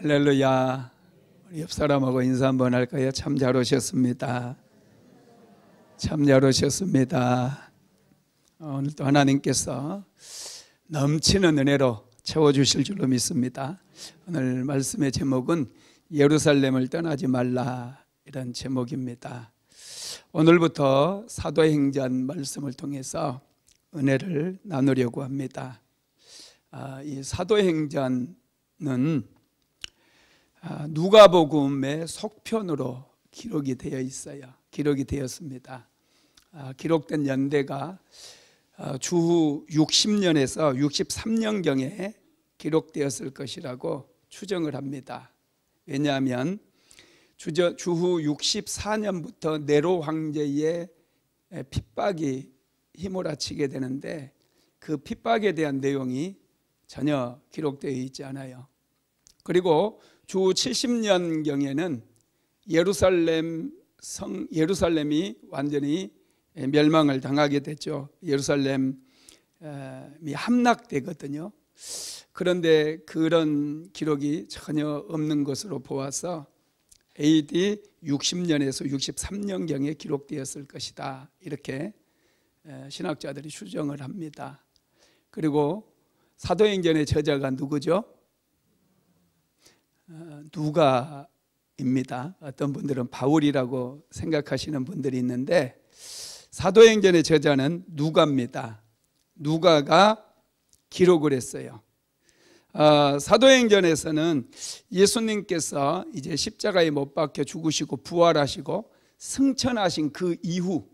할렐루야. 우리 옆 사람하고 인사 한번 할까요? 참 잘 오셨습니다. 참 잘 오셨습니다. 오늘도 하나님께서 넘치는 은혜로 채워주실 줄로 믿습니다. 오늘 말씀의 제목은 예루살렘을 떠나지 말라, 이런 제목입니다. 오늘부터 사도행전 말씀을 통해서 은혜를 나누려고 합니다. 이 사도행전은 누가복음의 속편으로 기록이 되어 있어요. 기록이 되었습니다. 기록된 연대가 주후 60년에서 63년경에 기록되었을 것이라고 추정을 합니다. 왜냐하면 주후 64년부터 네로 황제의 핍박이 휘몰아치게 되는데 그 핍박에 대한 내용이 전혀 기록되어 있지 않아요. 그리고 주 70년경에는 예루살렘이 완전히 멸망을 당하게 됐죠. 예루살렘이 함락되거든요. 그런데 그런 기록이 전혀 없는 것으로 보아서 AD 60년에서 63년경에 기록되었을 것이다, 이렇게 신학자들이 추정을 합니다. 그리고 사도행전의 저자가 누구죠? 누가입니다. 어떤 분들은 바울이라고 생각하시는 분들이 있는데 사도행전의 저자는 누가입니다. 누가가 기록을 했어요. 사도행전에서는 예수님께서 이제 십자가에 못 박혀 죽으시고 부활하시고 승천하신 그 이후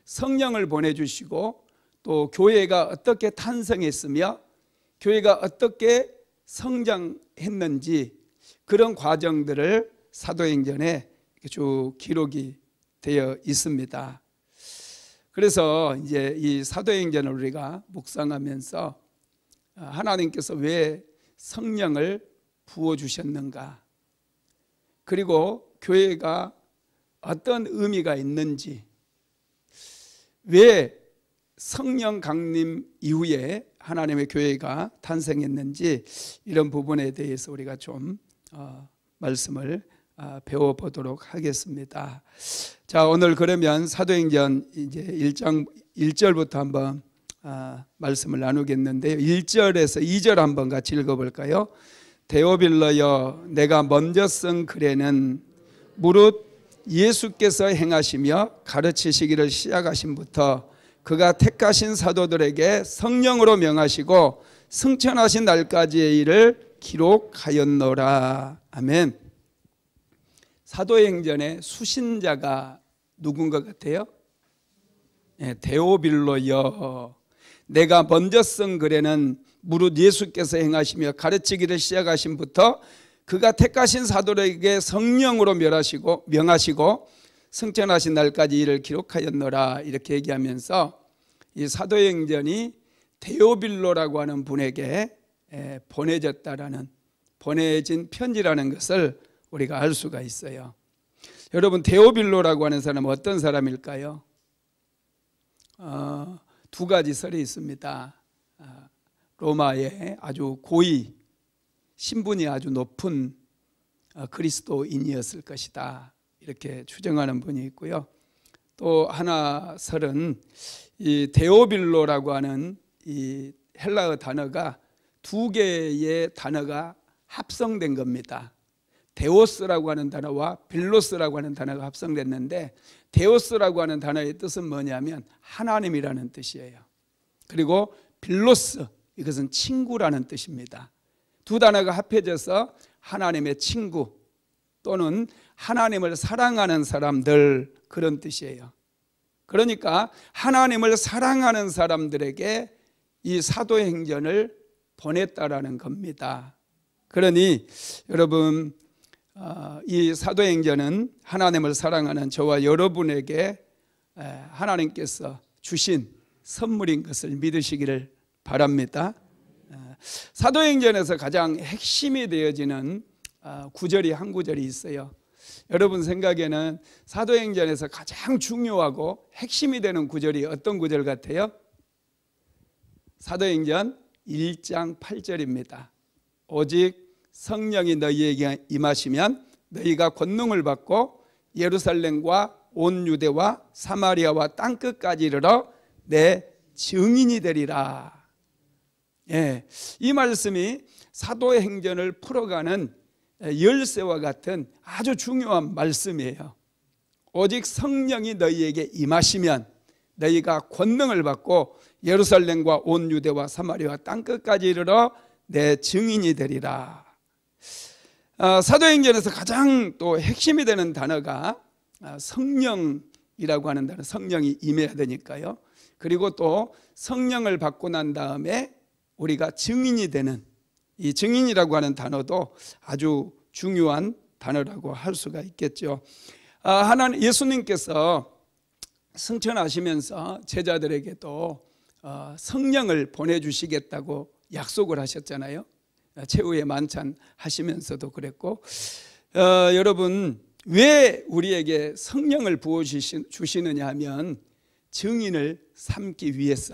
성령을 보내주시고 또 교회가 어떻게 탄생했으며 교회가 어떻게 성장했는지 그런 과정들을 사도행전에 쭉 기록이 되어 있습니다. 그래서 이제 이 사도행전을 우리가 묵상하면서 하나님께서 왜 성령을 부어주셨는가, 그리고 교회가 어떤 의미가 있는지, 왜 성령 강림 이후에 하나님의 교회가 탄생했는지, 이런 부분에 대해서 우리가 좀 말씀을 배워보도록 하겠습니다. 자, 오늘 그러면 사도행전 이제 1장 1절부터 한번 말씀을 나누겠는데요. 1절에서 2절 한번 같이 읽어볼까요? 데오빌러여, 내가 먼저 쓴 글에는 무릇 예수께서 행하시며 가르치시기를 시작하신부터 그가 택하신 사도들에게 성령으로 명하시고 승천하신 날까지의 일을 기록하였노라. 아멘. 사도행전의 수신자가 누군 것 같아요? 데오빌로여, 내가 먼저 쓴 글에는 무릇 예수께서 행하시며 가르치기를 시작하신부터 그가 택하신 사도들에게 성령으로 명하시고 승천하신 날까지 이를 기록하였노라, 이렇게 얘기하면서 이 사도행전이 데오빌로라고 하는 분에게 보내진 편지라는 것을 우리가 알 수가 있어요. 여러분, 데오빌로라고 하는 사람은 어떤 사람일까요? 두 가지 설이 있습니다. 로마의 아주 고위, 신분이 아주 높은 그리스도인이었을 것이다, 이렇게 추정하는 분이 있고요. 또 하나 설은 이 데오빌로라고 하는 이 헬라어 단어가 두 개의 단어가 합성된 겁니다. 데오스라고 하는 단어와 빌로스라고 하는 단어가 합성됐는데, 데오스라고 하는 단어의 뜻은 뭐냐면 하나님이라는 뜻이에요. 그리고 빌로스, 이것은 친구라는 뜻입니다. 두 단어가 합해져서 하나님의 친구 또는 하나님을 사랑하는 사람들, 그런 뜻이에요. 그러니까 하나님을 사랑하는 사람들에게 이 사도행전을 보냈다라는 겁니다. 그러니 여러분, 이 사도행전은 하나님을 사랑하는 저와 여러분에게 하나님께서 주신 선물인 것을 믿으시기를 바랍니다. 사도행전에서 가장 핵심이 되어지는 구절이 한 구절이 있어요. 여러분 생각에는 사도행전에서 가장 중요하고 핵심이 되는 구절이 어떤 구절 같아요? 사도행전 1장 8절입니다. 오직 성령이 너희에게 임하시면 너희가 권능을 받고 예루살렘과 온 유대와 사마리아와 땅끝까지 이르러 내 증인이 되리라. 예, 이 말씀이 사도행전을 풀어가는 열쇠와 같은 아주 중요한 말씀이에요. 오직 성령이 너희에게 임하시면 너희가 권능을 받고 예루살렘과 온 유대와 사마리아와 땅끝까지 이르러 내 증인이 되리라. 사도행전에서 가장 또 핵심이 되는 단어가 성령이라고 하는 단어, 성령이 임해야 되니까요. 그리고 또 성령을 받고 난 다음에 우리가 증인이 되는, 이 증인이라고 하는 단어도 아주 중요한 단어라고 할 수가 있겠죠. 하나님 예수님께서 승천하시면서 제자들에게도 성령을 보내주시겠다고 약속을 하셨잖아요. 최후의 만찬 하시면서도 그랬고, 여러분 왜 우리에게 성령을 부어주시느냐 하면 증인을 삼기 위해서,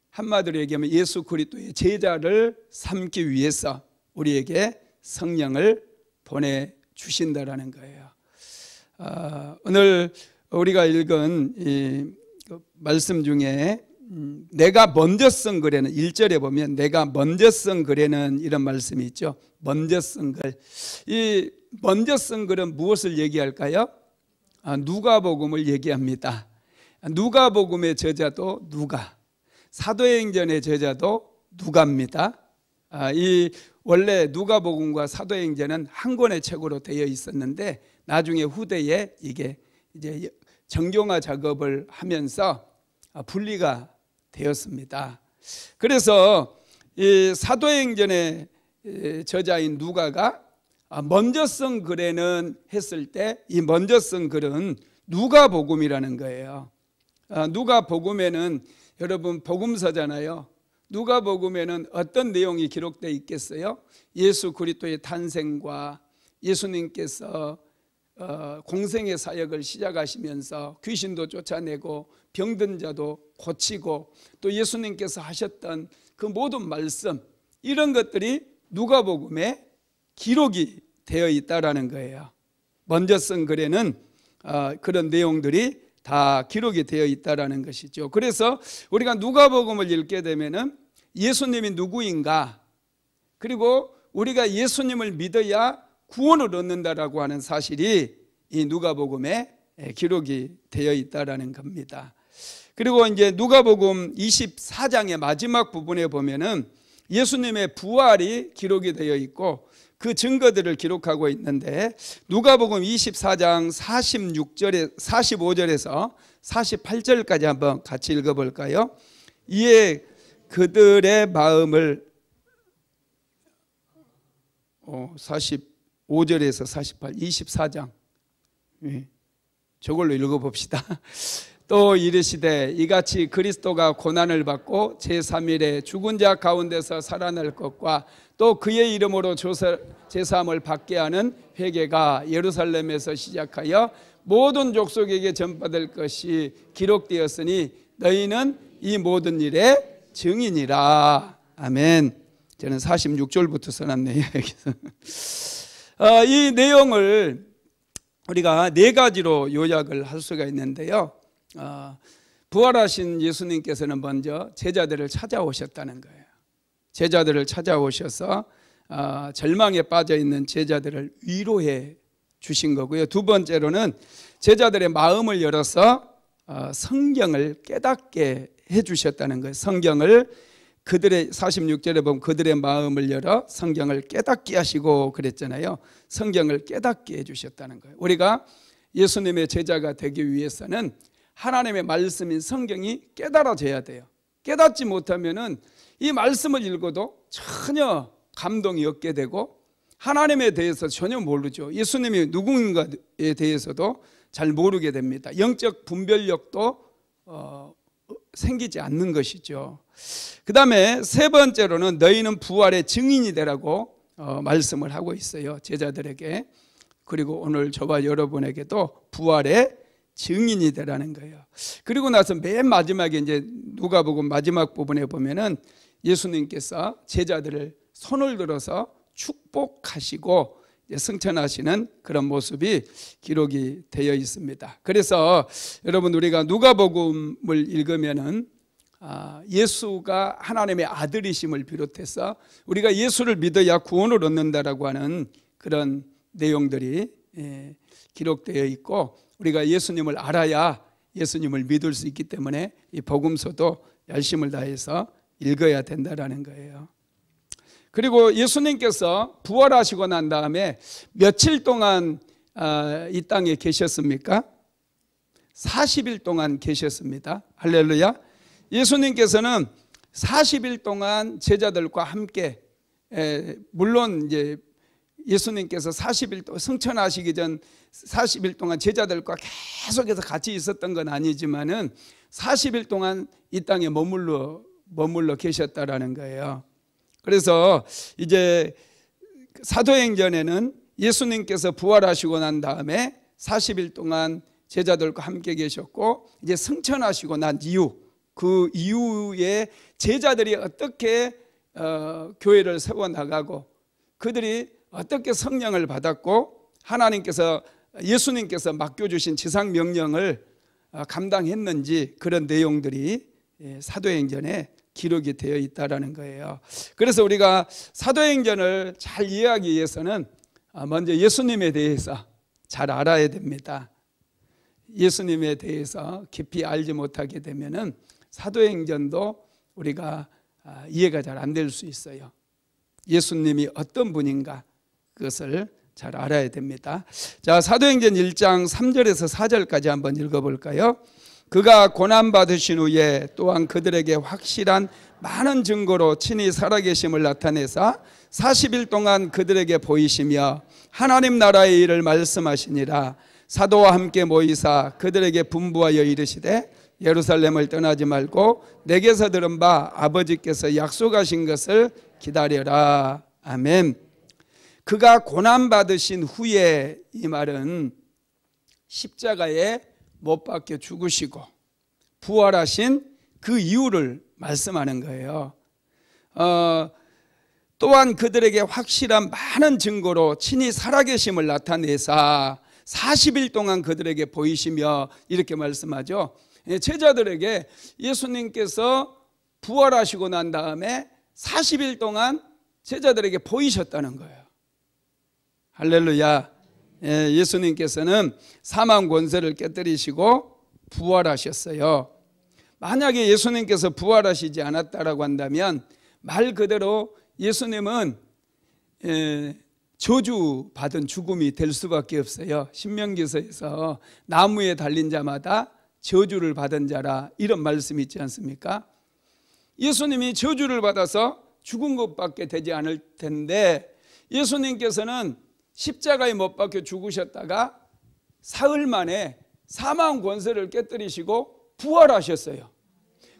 한마디로 얘기하면 예수 그리스도의 제자를 삼기 위해서 우리에게 성령을 보내주신다라는 거예요. 오늘 우리가 읽은 이 말씀 중에 내가 먼저 쓴 글에는 1절에 보면 내가 먼저 쓴 글에는 이런 말씀이 있죠. 먼저 쓴 글. 이 먼저 쓴 글은 무엇을 얘기할까요? 누가복음을 얘기합니다. 누가복음의 저자도 누가, 사도행전의 저자도 누가입니다. 이 원래 누가복음과 사도행전은 한 권의 책으로 되어 있었는데 나중에 후대에 이게 이제 정교화 작업을 하면서 분리가 되었습니다. 그래서 이 사도행전의 저자인 누가가 먼저 쓴 글에는 했을 때 이 먼저 쓴 글은 누가복음이라는 거예요. 누가복음에는 여러분 복음서잖아요. 누가복음에는 어떤 내용이 기록되어 있겠어요? 예수 그리스도의 탄생과 예수님께서 공생의 사역을 시작하시면서 귀신도 쫓아내고 병든 자도 고치고 또 예수님께서 하셨던 그 모든 말씀, 이런 것들이 누가복음에 기록이 되어 있다라는 거예요. 먼저 쓴 글에는 그런 내용들이 다 기록이 되어 있다라는 것이죠. 그래서 우리가 누가복음을 읽게 되면은 예수님이 누구인가, 그리고 우리가 예수님을 믿어야 구원을 얻는다라고 하는 사실이 이 누가복음에 기록이 되어 있다라는 겁니다. 그리고 이제 누가복음 24장의 마지막 부분에 보면은 예수님의 부활이 기록이 되어 있고 그 증거들을 기록하고 있는데 누가복음 24장 45절에서 48절까지 한번 같이 읽어볼까요? 이에 그들의 마음을 45절에서 48, 24장 저걸로 읽어봅시다. 또 이르시되 이같이 그리스도가 고난을 받고 제3일에 죽은 자 가운데서 살아날 것과 또 그의 이름으로 제사함을 받게 하는 회개가 예루살렘에서 시작하여 모든 족속에게 전파될 것이 기록되었으니 너희는 이 모든 일의 증인이라. 아멘. 저는 46절부터 써놨네요. 여기서. 이 내용을 우리가 네 가지로 요약을 할 수가 있는데요. 부활하신 예수님께서는 먼저 제자들을 찾아오셨다는 거예요. 제자들을 찾아오셔서 절망에 빠져 있는 제자들을 위로해 주신 거고요. 두 번째로는 제자들의 마음을 열어서 성경을 깨닫게 해 주셨다는 거예요. 성경을 그들의 46절에 보면 그들의 마음을 열어 성경을 깨닫게 하시고 그랬잖아요. 성경을 깨닫게 해 주셨다는 거예요. 우리가 예수님의 제자가 되기 위해서는 하나님의 말씀인 성경이 깨달아져야 돼요. 깨닫지 못하면은 이 말씀을 읽어도 전혀 감동이 없게 되고 하나님에 대해서 전혀 모르죠. 예수님이 누구인가에 대해서도 잘 모르게 됩니다. 영적 분별력도 생기지 않는 것이죠. 그 다음에 세 번째로는 너희는 부활의 증인이 되라고 말씀을 하고 있어요. 제자들에게. 그리고 오늘 저와 여러분에게도 부활의 증인이 되라는 거예요. 그리고 나서 맨 마지막에 이제 누가복음 마지막 부분에 보면은 예수님께서 제자들을 손을 들어서 축복하시고 승천하시는 그런 모습이 기록이 되어 있습니다. 그래서 여러분, 우리가 누가복음을 읽으면은 예수가 하나님의 아들이심을 비롯해서 우리가 예수를 믿어야 구원을 얻는다라고 하는 그런 내용들이 기록되어 있고, 우리가 예수님을 알아야 예수님을 믿을 수 있기 때문에 이 복음서도 열심을 다해서 읽어야 된다라는 거예요. 그리고 예수님께서 부활하시고 난 다음에 며칠 동안 이 땅에 계셨습니까? 40일 동안 계셨습니다. 할렐루야. 예수님께서는 40일 동안 제자들과 함께, 물론 이제 예수님께서 40일 동안 승천하시기 전 40일 동안 제자들과 계속해서 같이 있었던 건 아니지만은 40일 동안 이 땅에 머물러 계셨다라는 거예요. 그래서 이제 사도행전에는 예수님께서 부활하시고 난 다음에 40일 동안 제자들과 함께 계셨고, 이제 승천하시고 난 이후, 그 이후에 제자들이 어떻게 교회를 세워나가고 그들이 어떻게 성령을 받았고 예수님께서 맡겨주신 지상 명령을 감당했는지, 그런 내용들이 사도행전에 기록이 되어 있다라는 거예요. 그래서 우리가 사도행전을 잘 이해하기 위해서는 먼저 예수님에 대해서 잘 알아야 됩니다. 예수님에 대해서 깊이 알지 못하게 되면은 사도행전도 우리가 이해가 잘 안 될 수 있어요. 예수님이 어떤 분인가, 그것을 잘 알아야 됩니다. 자, 사도행전 1장 3절에서 4절까지 한번 읽어볼까요? 그가 고난받으신 후에 또한 그들에게 확실한 많은 증거로 친히 살아계심을 나타내사 40일 동안 그들에게 보이시며 하나님 나라의 일을 말씀하시니라. 사도와 함께 모이사 그들에게 분부하여 이르시되 예루살렘을 떠나지 말고 내게서 들은 바 아버지께서 약속하신 것을 기다려라. 아멘. 그가 고난받으신 후에, 이 말은 십자가에 못 박혀 죽으시고 부활하신 그 이유를 말씀하는 거예요. 또한 그들에게 확실한 많은 증거로 친히 살아계심을 나타내사 40일 동안 그들에게 보이시며, 이렇게 말씀하죠. 제자들에게 예수님께서 부활하시고 난 다음에 40일 동안 제자들에게 보이셨다는 거예요. 할렐루야. 예수님께서는 사망 권세를 깨뜨리시고 부활하셨어요. 만약에 예수님께서 부활하시지 않았다라고 한다면 말 그대로 예수님은 저주받은 죽음이 될 수밖에 없어요. 신명기서에서 나무에 달린 자마다 저주를 받은 자라, 이런 말씀이 있지 않습니까? 예수님이 저주를 받아서 죽은 것밖에 되지 않을 텐데, 예수님께서는 십자가에 못 박혀 죽으셨다가 사흘 만에 사망 권세를 깨뜨리시고 부활하셨어요.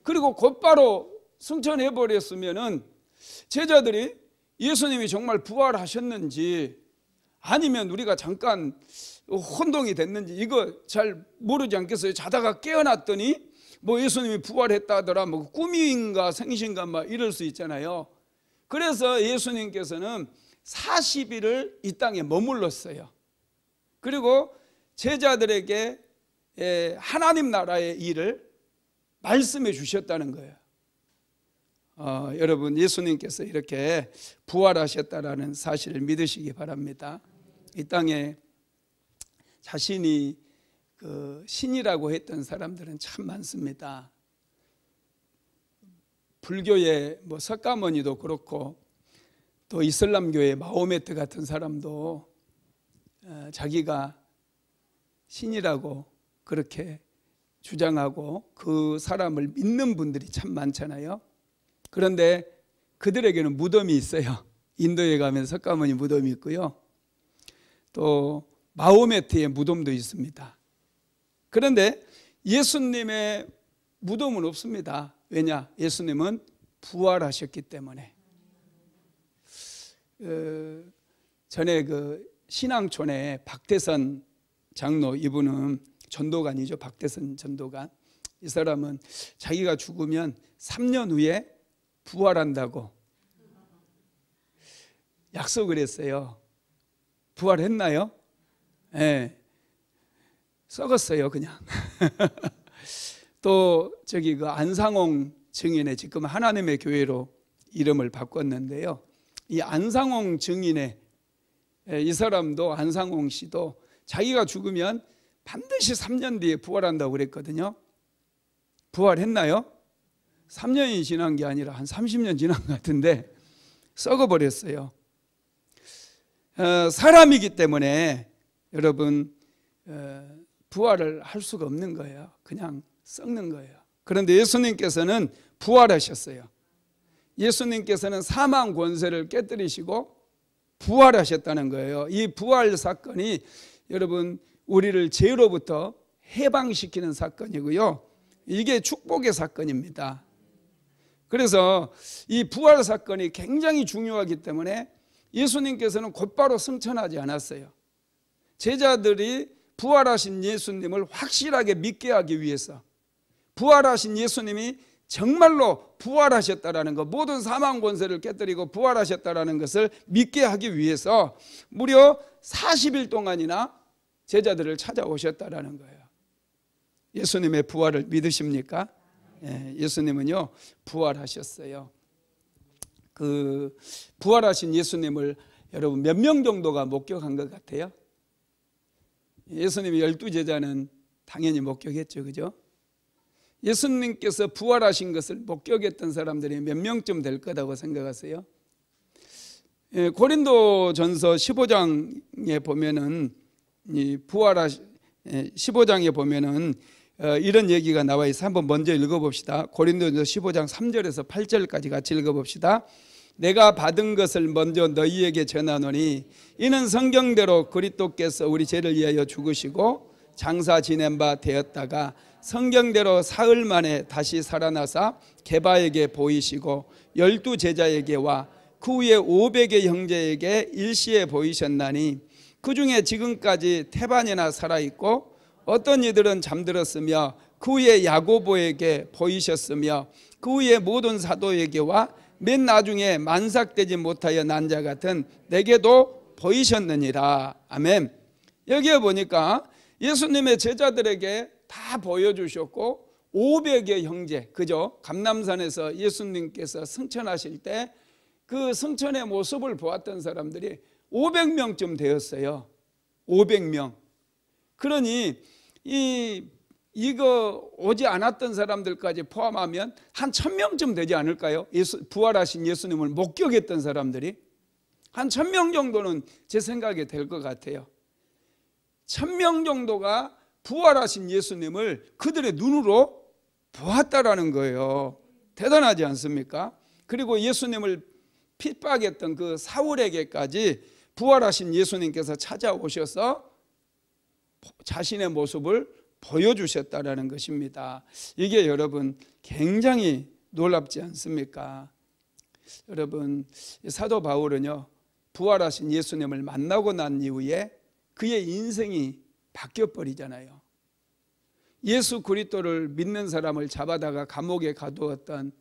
그리고 곧바로 승천해 버렸으면은 제자들이 예수님이 정말 부활하셨는지 아니면 우리가 잠깐 혼동이 됐는지 이거 잘 모르지 않겠어요? 자다가 깨어났더니 뭐 예수님이 부활했다 하더라, 뭐 꿈인가 생신가 막 이럴 수 있잖아요. 그래서 예수님께서는 40일을 이 땅에 머물렀어요. 그리고 제자들에게 하나님 나라의 일을 말씀해 주셨다는 거예요. 여러분, 예수님께서 이렇게 부활하셨다라는 사실을 믿으시기 바랍니다. 이 땅에 자신이 그 신이라고 했던 사람들은 참 많습니다. 불교의 뭐 석가모니도 그렇고, 또 이슬람교의 마호메트 같은 사람도 자기가 신이라고 그렇게 주장하고 그 사람을 믿는 분들이 참 많잖아요. 그런데 그들에게는 무덤이 있어요. 인도에 가면 석가모니 무덤이 있고요, 또 마호메트의 무덤도 있습니다. 그런데 예수님의 무덤은 없습니다. 왜냐? 예수님은 부활하셨기 때문에. 전에 그 신앙촌에 박태선 장로, 이분은 전도관이죠. 박태선 전도관. 이 사람은 자기가 죽으면 3년 후에 부활한다고 약속을 했어요. 부활했나요? 네. 썩었어요 그냥. 또 저기 그 안상홍 증인의 지금 하나님의 교회로 이름을 바꿨는데요. 이 안상홍 증인의 이 사람도 안상홍 씨도 자기가 죽으면 반드시 3년 뒤에 부활한다고 그랬거든요. 부활했나요? 3년이 지난 게 아니라 한 30년 지난 것 같은데 썩어버렸어요. 사람이기 때문에 여러분 부활을 할 수가 없는 거예요. 그냥 썩는 거예요. 그런데 예수님께서는 부활하셨어요. 예수님께서는 사망 권세를 깨뜨리시고 부활하셨다는 거예요. 이 부활 사건이 여러분 우리를 죄로부터 해방시키는 사건이고요. 이게 축복의 사건입니다. 그래서 이 부활 사건이 굉장히 중요하기 때문에 예수님께서는 곧바로 승천하지 않았어요. 제자들이 부활하신 예수님을 확실하게 믿게 하기 위해서, 부활하신 예수님이 정말로 부활하셨다라는 것, 모든 사망 권세를 깨뜨리고 부활하셨다라는 것을 믿게 하기 위해서 무려 40일 동안이나 제자들을 찾아오셨다라는 거예요. 예수님의 부활을 믿으십니까? 예수님은요 부활하셨어요. 그 부활하신 예수님을 여러분 몇 명 정도가 목격한 것 같아요? 예수님의 12제자는 당연히 목격했죠, 그죠? 예수님께서 부활하신 것을 목격했던 사람들이 몇 명쯤 될 거라고 생각하세요? 고린도전서 15장에 보면은 이 15장에 보면은 이런 얘기가 나와 있어요. 한번 먼저 읽어봅시다. 고린도전서 15장 3절에서 8절까지 같이 읽어봅시다. 내가 받은 것을 먼저 너희에게 전하노니 이는 성경대로 그리스도께서 우리 죄를 위하여 죽으시고 장사 지낸 바 되었다가 성경대로 사흘 만에 다시 살아나사 게바에게 보이시고 12제자에게와 그 후에 500의 형제에게 일시에 보이셨나니 그 중에 지금까지 태반이나 살아있고 어떤 이들은 잠들었으며 그 후에 야고보에게 보이셨으며 그 후에 모든 사도에게와 맨 나중에 만삭되지 못하여 난 자 같은 내게도 보이셨느니라. 아멘. 여기에 보니까 예수님의 제자들에게 다 보여주셨고 500의 형제, 그죠? 감람산에서 예수님께서 승천하실 때 그 승천의 모습을 보았던 사람들이 500명쯤 되었어요. 500명. 그러니 이거 오지 않았던 사람들까지 포함하면 한 1000명쯤 되지 않을까요? 부활하신 예수님을 목격했던 사람들이 한 1000명 정도는 제 생각에 될 것 같아요. 1000명 정도가 부활하신 예수님을 그들의 눈으로 보았다라는 거예요. 대단하지 않습니까? 그리고 예수님을 핍박했던 그 사울에게까지 부활하신 예수님께서 찾아오셔서 자신의 모습을 보여주셨다라는 것입니다. 이게 여러분 굉장히 놀랍지 않습니까? 여러분 사도 바울은요 부활하신 예수님을 만나고 난 이후에 그의 인생이 바뀌어버리잖아요. 예수 그리스도를 믿는 사람을 잡아다가 감옥에 가두었던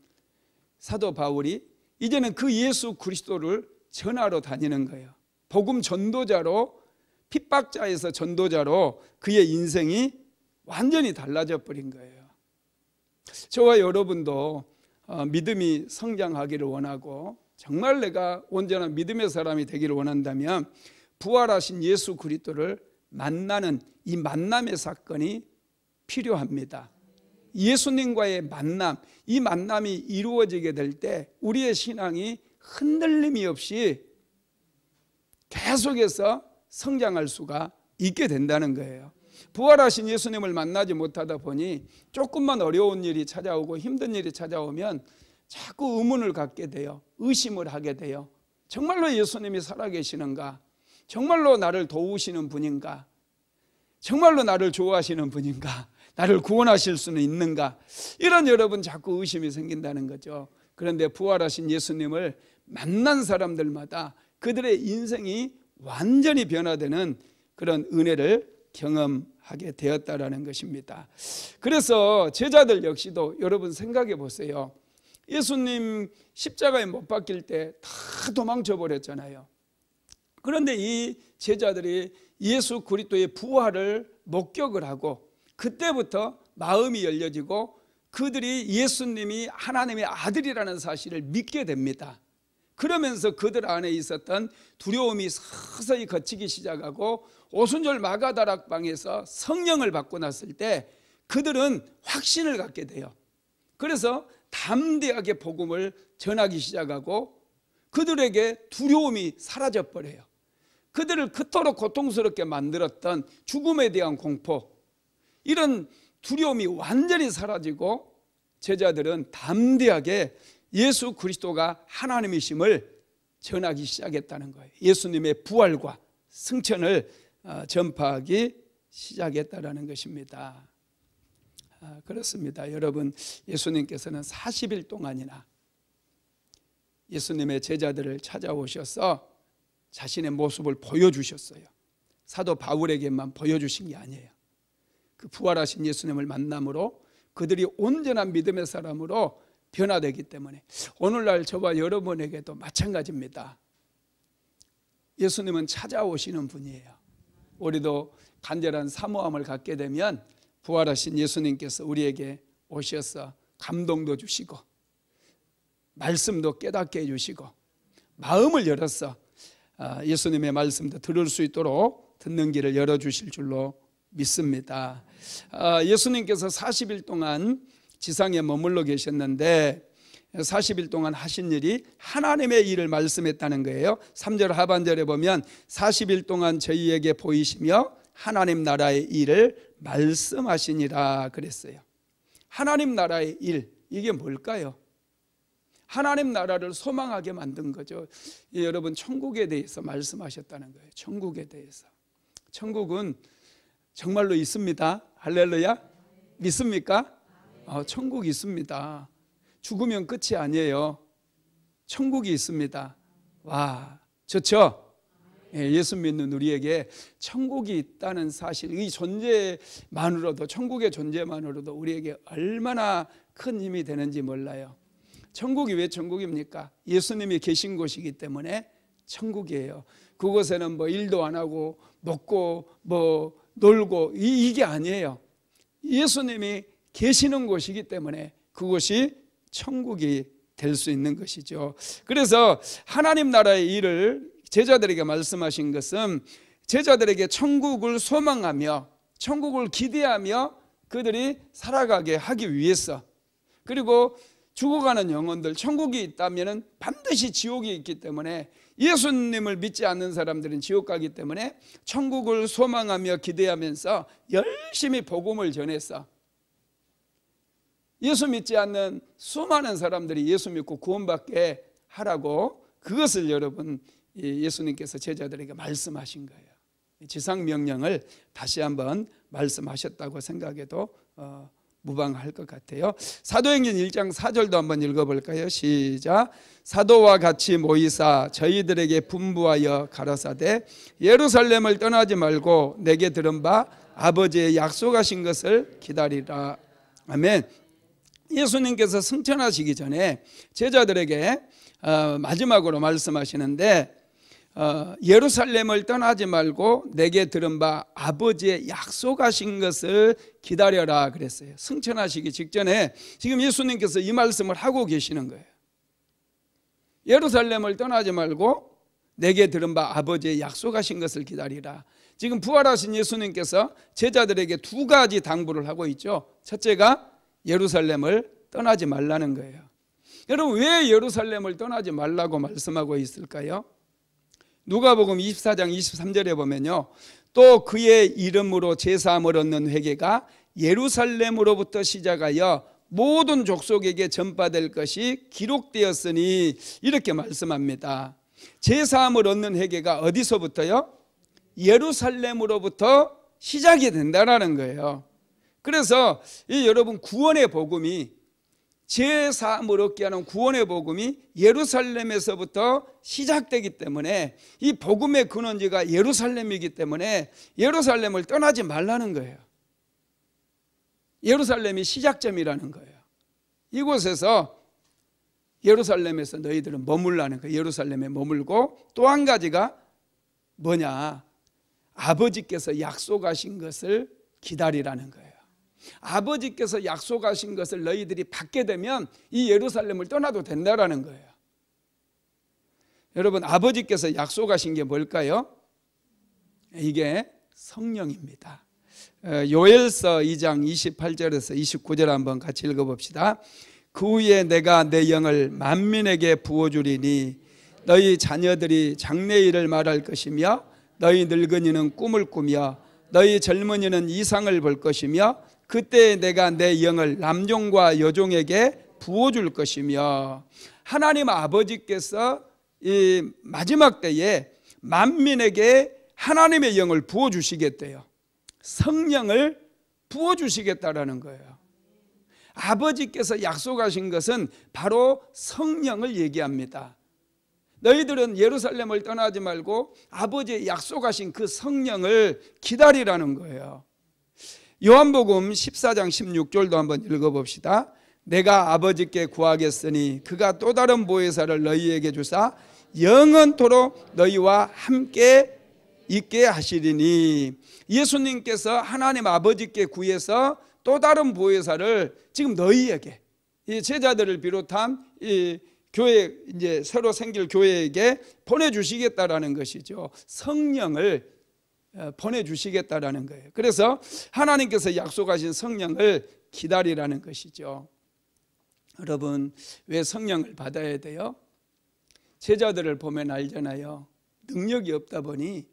사도 바울이 이제는 그 예수 그리스도를 전하러 다니는 거예요. 복음 전도자로, 핍박자에서 전도자로 그의 인생이 완전히 달라져 버린 거예요. 저와 여러분도 믿음이 성장하기를 원하고 정말 내가 온전한 믿음의 사람이 되기를 원한다면 부활하신 예수 그리스도를 만나는 이 만남의 사건이 필요합니다. 예수님과의 만남, 이 만남이 이루어지게 될 때 우리의 신앙이 흔들림이 없이 계속해서 성장할 수가 있게 된다는 거예요. 부활하신 예수님을 만나지 못하다 보니 조금만 어려운 일이 찾아오고 힘든 일이 찾아오면 자꾸 의문을 갖게 돼요. 의심을 하게 돼요. 정말로 예수님이 살아계시는가? 정말로 나를 도우시는 분인가? 정말로 나를 좋아하시는 분인가? 나를 구원하실 수는 있는가? 이런 여러분 자꾸 의심이 생긴다는 거죠. 그런데 부활하신 예수님을 만난 사람들마다 그들의 인생이 완전히 변화되는 그런 은혜를 경험하게 되었다라는 것입니다. 그래서 제자들 역시도 여러분 생각해 보세요. 예수님 십자가에 못 박힐 때 다 도망쳐 버렸잖아요. 그런데 이 제자들이 예수 그리스도의 부활을 목격을 하고 그때부터 마음이 열려지고 그들이 예수님이 하나님의 아들이라는 사실을 믿게 됩니다. 그러면서 그들 안에 있었던 두려움이 서서히 걷히기 시작하고 오순절 마가다락방에서 성령을 받고 났을 때 그들은 확신을 갖게 돼요. 그래서 담대하게 복음을 전하기 시작하고 그들에게 두려움이 사라져 버려요. 그들을 그토록 고통스럽게 만들었던 죽음에 대한 공포, 이런 두려움이 완전히 사라지고 제자들은 담대하게 예수 그리스도가 하나님이심을 전하기 시작했다는 거예요. 예수님의 부활과 승천을 전파하기 시작했다는 것입니다. 그렇습니다. 여러분, 예수님께서는 40일 동안이나 예수님의 제자들을 찾아오셔서 자신의 모습을 보여주셨어요. 사도 바울에게만 보여주신 게 아니에요. 그 부활하신 예수님을 만남으로 그들이 온전한 믿음의 사람으로 변화되기 때문에 오늘날 저와 여러분에게도 마찬가지입니다. 예수님은 찾아오시는 분이에요. 우리도 간절한 사모함을 갖게 되면 부활하신 예수님께서 우리에게 오셔서 감동도 주시고 말씀도 깨닫게 해주시고 마음을 열어서 예수님의 말씀도 들을 수 있도록 듣는 길을 열어주실 줄로 믿습니다. 예수님께서 40일 동안 지상에 머물러 계셨는데 40일 동안 하신 일이 하나님의 일을 말씀했다는 거예요. 3절 하반절에 보면 40일 동안 저희에게 보이시며 하나님 나라의 일을 말씀하시니라 그랬어요. 하나님 나라의 일, 이게 뭘까요? 하나님 나라를 소망하게 만든 거죠. 여러분, 천국에 대해서 말씀하셨다는 거예요. 천국에 대해서. 천국은 정말로 있습니다. 할렐루야. 믿습니까? 천국이 있습니다. 죽으면 끝이 아니에요. 천국이 있습니다. 와, 좋죠? 예수 믿는 우리에게 천국이 있다는 사실, 이 존재만으로도, 천국의 존재만으로도 우리에게 얼마나 큰 힘이 되는지 몰라요. 천국이 왜 천국입니까? 예수님이 계신 곳이기 때문에 천국이에요. 그곳에는 뭐 일도 안 하고 먹고 뭐 놀고 이게 아니에요. 예수님이 계시는 곳이기 때문에 그곳이 천국이 될 수 있는 것이죠. 그래서 하나님 나라의 일을 제자들에게 말씀하신 것은 제자들에게 천국을 소망하며 천국을 기대하며 그들이 살아가게 하기 위해서, 그리고 죽어가는 영혼들, 천국이 있다면 반드시 지옥이 있기 때문에 예수님을 믿지 않는 사람들은 지옥 가기 때문에 천국을 소망하며 기대하면서 열심히 복음을 전해서 예수 믿지 않는 수많은 사람들이 예수 믿고 구원받게 하라고, 그것을 여러분 예수님께서 제자들에게 말씀하신 거예요. 지상명령을 다시 한번 말씀하셨다고 생각해도 무방할 것 같아요. 사도행전 1장 4절도 한번 읽어볼까요? 시작. 사도와 같이 모이사 저희들에게 분부하여 가라사대 예루살렘을 떠나지 말고 내게 들은 바 아버지의 약속하신 것을 기다리라. 아멘. 예수님께서 승천하시기 전에 제자들에게 마지막으로 말씀하시는데 예루살렘을 떠나지 말고 내게 들은 바 아버지의 약속하신 것을 기다려라 그랬어요. 승천하시기 직전에 지금 예수님께서 이 말씀을 하고 계시는 거예요. 예루살렘을 떠나지 말고 내게 들은 바 아버지의 약속하신 것을 기다리라. 지금 부활하신 예수님께서 제자들에게 두 가지 당부를 하고 있죠. 첫째가 예루살렘을 떠나지 말라는 거예요. 여러분, 왜 예루살렘을 떠나지 말라고 말씀하고 있을까요? 누가복음 24장 23절에 보면요, 또 그의 이름으로 제사함을 얻는 회개가 예루살렘으로부터 시작하여 모든 족속에게 전파될 것이 기록되었으니, 이렇게 말씀합니다. 제사함을 얻는 회개가 어디서부터요? 예루살렘으로부터 시작이 된다는 거예요. 그래서 이 여러분, 구원의 복음이, 제사함을 얻게 하는 구원의 복음이 예루살렘에서부터 시작되기 때문에 이 복음의 근원지가 예루살렘이기 때문에 예루살렘을 떠나지 말라는 거예요. 예루살렘이 시작점이라는 거예요. 이곳에서 예루살렘에서 너희들은 머물라는 거예요. 예루살렘에 머물고, 또 한 가지가 뭐냐? 아버지께서 약속하신 것을 기다리라는 거예요. 아버지께서 약속하신 것을 너희들이 받게 되면 이 예루살렘을 떠나도 된다라는 거예요. 여러분, 아버지께서 약속하신 게 뭘까요? 이게 성령입니다. 요엘서 2장 28절에서 29절 한번 같이 읽어봅시다. 그 후에 내가 내 영을 만민에게 부어주리니 너희 자녀들이 장래일을 말할 것이며 너희 늙은이는 꿈을 꾸며 너희 젊은이는 이상을 볼 것이며 그때 내가 내 영을 남종과 여종에게 부어줄 것이며, 하나님 아버지께서 이 마지막 때에 만민에게 하나님의 영을 부어주시겠대요. 성령을 부어주시겠다라는 거예요. 아버지께서 약속하신 것은 바로 성령을 얘기합니다. 너희들은 예루살렘을 떠나지 말고 아버지의 약속하신 그 성령을 기다리라는 거예요. 요한복음 14장 16절도 한번 읽어봅시다. 내가 아버지께 구하겠으니 그가 또 다른 보혜사를 너희에게 주사 영원토록 너희와 함께 있게 하시리니, 예수님께서 하나님 아버지께 구해서 또 다른 보혜사를 지금 너희에게, 이 제자들을 비롯한 이 교회, 이제 새로 생길 교회에게 보내주시겠다라는 것이죠. 성령을 보내주시겠다라는 거예요. 그래서 하나님께서 약속하신 성령을 기다리라는 것이죠. 여러분, 왜 성령을 받아야 돼요? 제자들을 보면 알잖아요. 능력이 없다 보니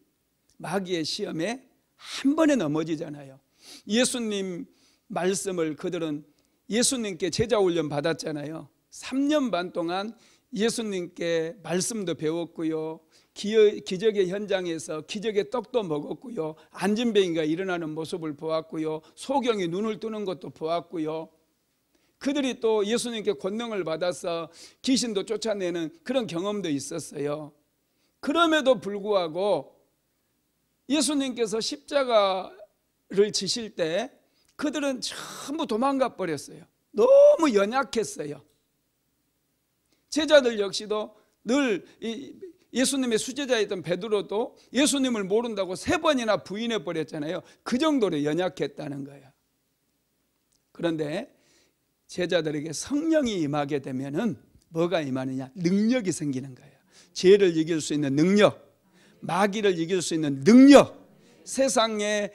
마귀의 시험에 한 번에 넘어지잖아요. 예수님 말씀을 그들은 예수님께 제자 훈련 받았잖아요. 3년 반 동안 예수님께 말씀도 배웠고요, 기적의 현장에서 기적의 떡도 먹었고요, 안진뱅이가 일어나는 모습을 보았고요, 소경이 눈을 뜨는 것도 보았고요. 그들이 또 예수님께 권능을 받아서 귀신도 쫓아내는 그런 경험도 있었어요. 그럼에도 불구하고 예수님께서 십자가를 지실 때 그들은 전부 도망가 버렸어요. 너무 연약했어요. 제자들 역시도 늘 예수님의 수제자였던 베드로도 예수님을 모른다고 3번이나 부인해 버렸잖아요. 그 정도로 연약했다는 거예요. 그런데 제자들에게 성령이 임하게 되면은 뭐가 임하느냐? 능력이 생기는 거예요. 죄를 이길 수 있는 능력, 마귀를 이길 수 있는 능력, 세상에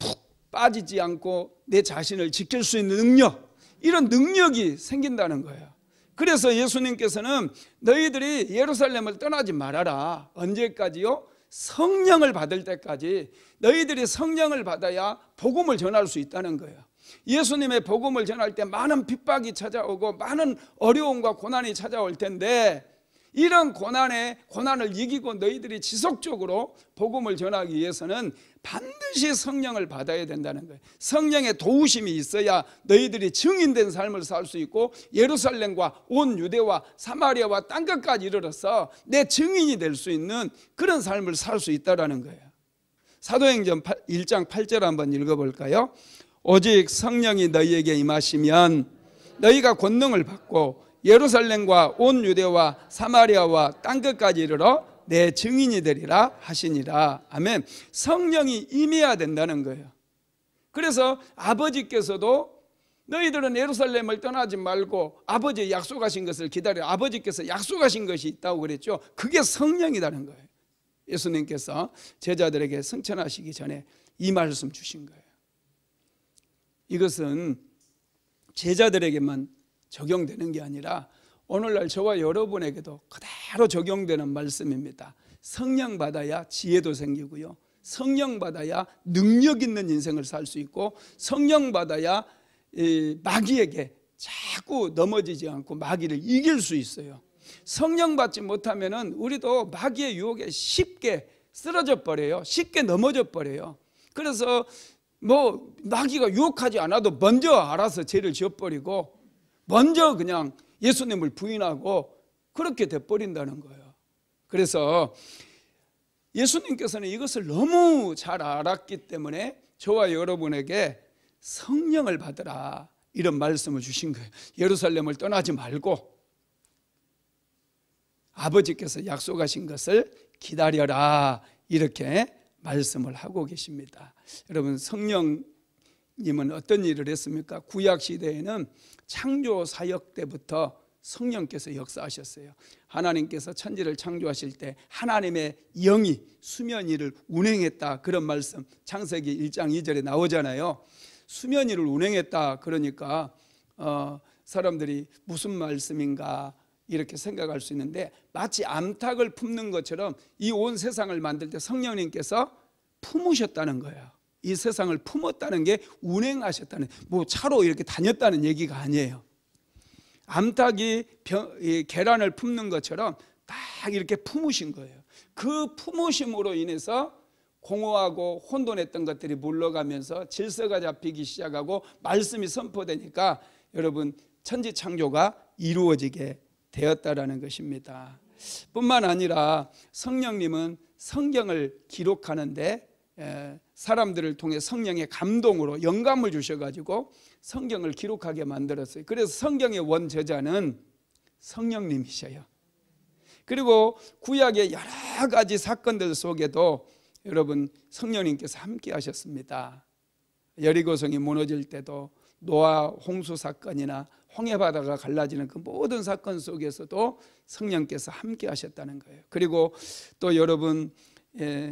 푹 빠지지 않고 내 자신을 지킬 수 있는 능력, 이런 능력이 생긴다는 거예요. 그래서 예수님께서는 너희들이 예루살렘을 떠나지 말아라. 언제까지요? 성령을 받을 때까지. 너희들이 성령을 받아야 복음을 전할 수 있다는 거예요. 예수님의 복음을 전할 때 많은 핍박이 찾아오고 많은 어려움과 고난이 찾아올 텐데, 이런 고난을 이기고 너희들이 지속적으로 복음을 전하기 위해서는 반드시 성령을 받아야 된다는 거예요. 성령의 도우심이 있어야 너희들이 증인된 삶을 살 수 있고 예루살렘과 온 유대와 사마리아와 땅끝까지 이르러서 내 증인이 될 수 있는 그런 삶을 살 수 있다는 거예요. 사도행전 1장 8절 한번 읽어볼까요? 오직 성령이 너희에게 임하시면 너희가 권능을 받고 예루살렘과 온 유대와 사마리아와 땅끝까지 이르러 내 증인이 되리라 하시니라. 아멘. 성령이 임해야 된다는 거예요. 그래서 아버지께서도 너희들은 예루살렘을 떠나지 말고 아버지의 약속하신 것을 기다려. 아버지께서 약속하신 것이 있다고 그랬죠. 그게 성령이라는 거예요. 예수님께서 제자들에게 승천하시기 전에 이 말씀 주신 거예요. 이것은 제자들에게만 적용되는 게 아니라 오늘날 저와 여러분에게도 그대로 적용되는 말씀입니다. 성령 받아야 지혜도 생기고요, 성령 받아야 능력 있는 인생을 살 수 있고, 성령 받아야 마귀에게 자꾸 넘어지지 않고 마귀를 이길 수 있어요. 성령 받지 못하면 우리도 마귀의 유혹에 쉽게 쓰러져 버려요. 쉽게 넘어져 버려요. 그래서 마귀가 유혹하지 않아도 먼저 알아서 죄를 지어버리고 먼저 그냥 예수님을 부인하고 그렇게 돼버린다는 거예요. 그래서 예수님께서는 이것을 너무 잘 알았기 때문에 저와 여러분에게 성령을 받으라 이런 말씀을 주신 거예요. 예루살렘을 떠나지 말고 아버지께서 약속하신 것을 기다려라, 이렇게 말씀을 하고 계십니다. 여러분, 성령님은 어떤 일을 했습니까? 구약 시대에는 창조 사역 때부터 성령께서 역사하셨어요. 하나님께서 천지를 창조하실 때 하나님의 영이 수면 위를 운행했다, 그런 말씀 창세기 1장 2절에 나오잖아요. 수면 위를 운행했다 그러니까 사람들이 무슨 말씀인가 이렇게 생각할 수 있는데, 마치 암탉을 품는 것처럼 이 온 세상을 만들 때 성령님께서 품으셨다는 거예요. 이 세상을 품었다는 게 운행하셨다는, 뭐 차로 이렇게 다녔다는 얘기가 아니에요. 암탉이 계란을 품는 것처럼 딱 이렇게 품으신 거예요. 그 품으심으로 인해서 공허하고 혼돈했던 것들이 물러가면서 질서가 잡히기 시작하고 말씀이 선포되니까 여러분, 천지 창조가 이루어지게 되었다라는 것입니다. 뿐만 아니라 성령님은 성경을 기록하는데 사람들을 통해 성령의 감동으로 영감을 주셔가지고 성경을 기록하게 만들었어요. 그래서 성경의 원저자는 성령님이셔요. 그리고 구약의 여러 가지 사건들 속에도 여러분, 성령님께서 함께 하셨습니다. 여리고성이 무너질 때도, 노아 홍수 사건이나 홍해바다가 갈라지는 그 모든 사건 속에서도 성령께서 함께 하셨다는 거예요. 그리고 또 여러분,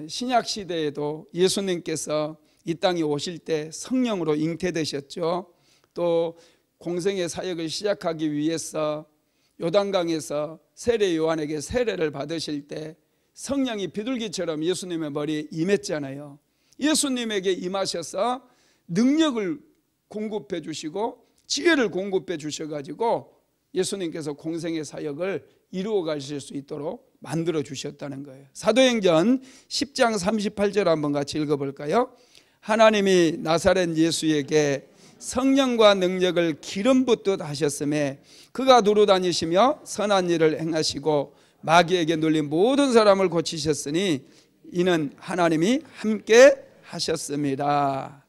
신약 시대에도 예수님께서 이 땅에 오실 때 성령으로 잉태되셨죠. 또 공생의 사역을 시작하기 위해서 요단강에서 세례 요한에게 세례를 받으실 때 성령이 비둘기처럼 예수님의 머리에 임했잖아요. 예수님에게 임하셔서 능력을 공급해 주시고 지혜를 공급해 주셔가지고 예수님께서 공생의 사역을 이루어 가실 수 있도록 만들어 주셨다는 거예요. 사도행전 10장 38절 한번 같이 읽어볼까요? 하나님이 나사렛 예수에게 성령과 능력을 기름 붓듯 하셨음에 그가 두루 다니시며 선한 일을 행하시고 마귀에게 눌린 모든 사람을 고치셨으니 이는 하나님이 함께 하셨습니다.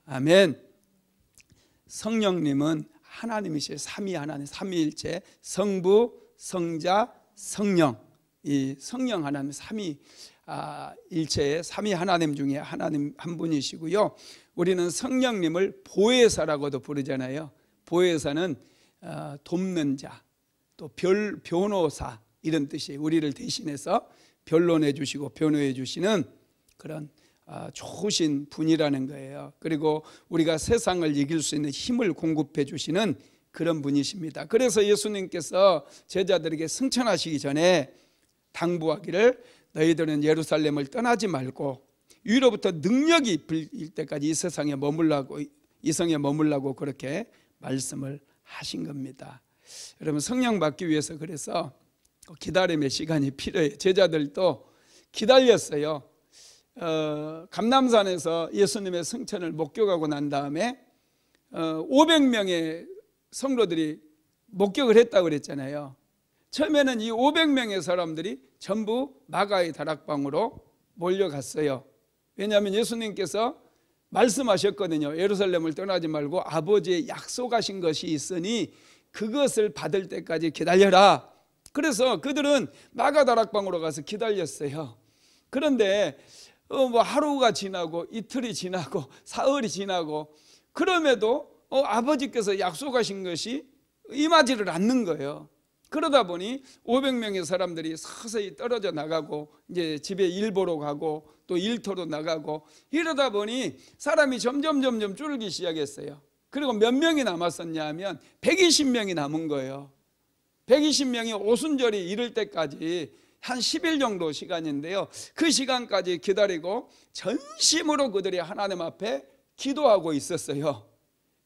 아멘. 성령님은 하나님이시에요. 삼위 하나님, 삼위일체, 성부, 성자, 성령. 이 성령 하나님 삼위 일체의 삼위 하나님 중에 하나님 한 분이시고요. 우리는 성령님을 보혜사라고도 부르잖아요. 보혜사는 돕는 자, 또 변호사 이런 뜻이에요. 우리를 대신해서 변론해 주시고 변호해 주시는 그런 좋으신 분이라는 거예요. 그리고 우리가 세상을 이길 수 있는 힘을 공급해 주시는 그런 분이십니다. 그래서 예수님께서 제자들에게 승천하시기 전에 당부하기를 너희들은 예루살렘을 떠나지 말고 위로부터 능력이 불일 때까지 이 세상에 머물라고, 이 성에 머물라고 그렇게 말씀을 하신 겁니다. 여러분, 성령 받기 위해서 그래서 기다림의 시간이 필요해요. 제자들도 기다렸어요. 감람산에서 예수님의 승천을 목격하고 난 다음에 500명의 성도들이 목격을 했다고 그랬잖아요. 처음에는 이 500명의 사람들이 전부 마가의 다락방으로 몰려갔어요. 왜냐하면 예수님께서 말씀하셨거든요. 예루살렘을 떠나지 말고 아버지의 약속하신 것이 있으니 그것을 받을 때까지 기다려라. 그래서 그들은 마가 다락방으로 가서 기다렸어요. 그런데 뭐 하루가 지나고 이틀이 지나고 사흘이 지나고 그럼에도 아버지께서 약속하신 것이 임하지를 않는 거예요. 그러다 보니 500명의 사람들이 서서히 떨어져 나가고 이제 집에 일 보러 가고 또 일터로 나가고 이러다 보니 사람이 점점 줄기 시작했어요. 그리고 몇 명이 남았었냐 하면 120명이 남은 거예요. 120명이 오순절이 이를 때까지 한 10일 정도 시간인데요. 그 시간까지 기다리고 전심으로 그들이 하나님 앞에 기도하고 있었어요.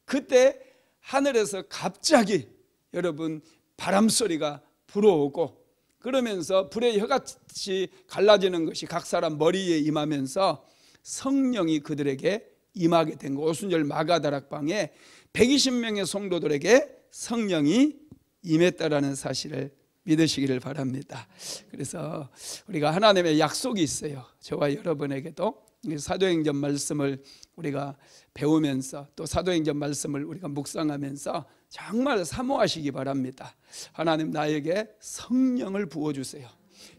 그때 하늘에서 갑자기 여러분 바람 소리가 불어오고 그러면서 불의 혀같이 갈라지는 것이 각 사람 머리에 임하면서 성령이 그들에게 임하게 된 거. 오순절 마가다락방에 120명의 성도들에게 성령이 임했다라는 사실을 믿으시기를 바랍니다. 그래서 우리가 하나님의 약속이 있어요. 저와 여러분에게도 사도행전 말씀을 우리가 배우면서 또 사도행전 말씀을 우리가 묵상하면서 정말 사모하시기 바랍니다. 하나님 나에게 성령을 부어주세요.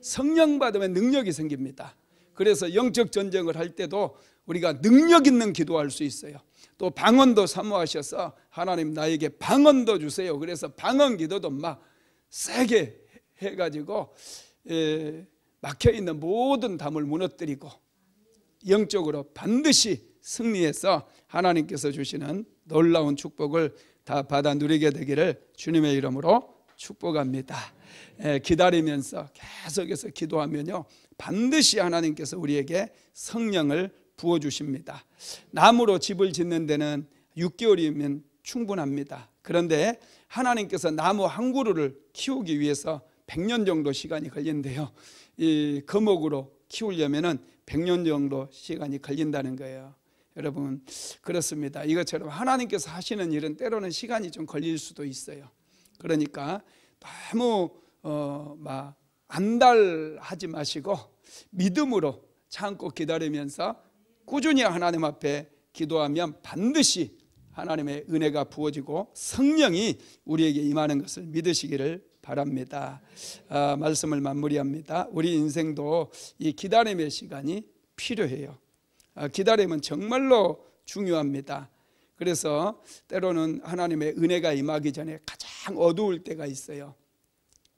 성령 받으면 능력이 생깁니다. 그래서 영적 전쟁을 할 때도 우리가 능력 있는 기도할 수 있어요. 또 방언도 사모하셔서 하나님 나에게 방언도 주세요. 그래서 방언 기도도 막 세게 해가지고 막혀있는 모든 담을 무너뜨리고 영적으로 반드시 승리해서 하나님께서 주시는 놀라운 축복을 다 받아 누리게 되기를 주님의 이름으로 축복합니다. 기다리면서 계속해서 기도하면요 반드시 하나님께서 우리에게 성령을 부어주십니다. 나무로 집을 짓는 데는 6개월이면 충분합니다. 그런데 하나님께서 나무 한 그루를 키우기 위해서 100년 정도 시간이 걸린대요. 이 거목으로 키우려면 100년 정도 시간이 걸린다는 거예요. 여러분 그렇습니다. 이것처럼 하나님께서 하시는 일은 때로는 시간이 좀 걸릴 수도 있어요. 그러니까 너무 막 안달하지 마시고 믿음으로 참고 기다리면서 꾸준히 하나님 앞에 기도하면 반드시 하나님의 은혜가 부어지고 성령이 우리에게 임하는 것을 믿으시기를 바랍니다. 말씀을 마무리합니다. 우리 인생도 이 기다림의 시간이 필요해요. 기다림은 정말로 중요합니다. 그래서 때로는 하나님의 은혜가 임하기 전에 가장 어두울 때가 있어요.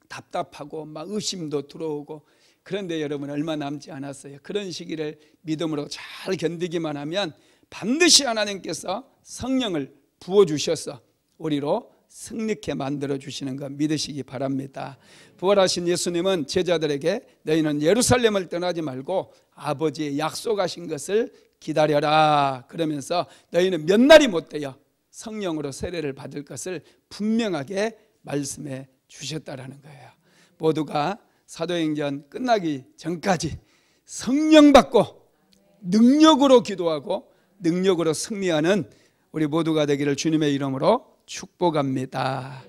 답답하고 막 의심도 들어오고 그런데 여러분 얼마 남지 않았어요. 그런 시기를 믿음으로 잘 견디기만 하면 반드시 하나님께서 성령을 부어주셔서 우리로 승리케 만들어 주시는 것 믿으시기 바랍니다. 부활하신 예수님은 제자들에게 너희는 예루살렘을 떠나지 말고 아버지의 약속하신 것을 기다려라 그러면서 너희는 몇 날이 못되어 성령으로 세례를 받을 것을 분명하게 말씀해 주셨다라는 거예요. 모두가 사도행전 끝나기 전까지 성령 받고 능력으로 기도하고 능력으로 승리하는 우리 모두가 되기를 주님의 이름으로 축복합니다.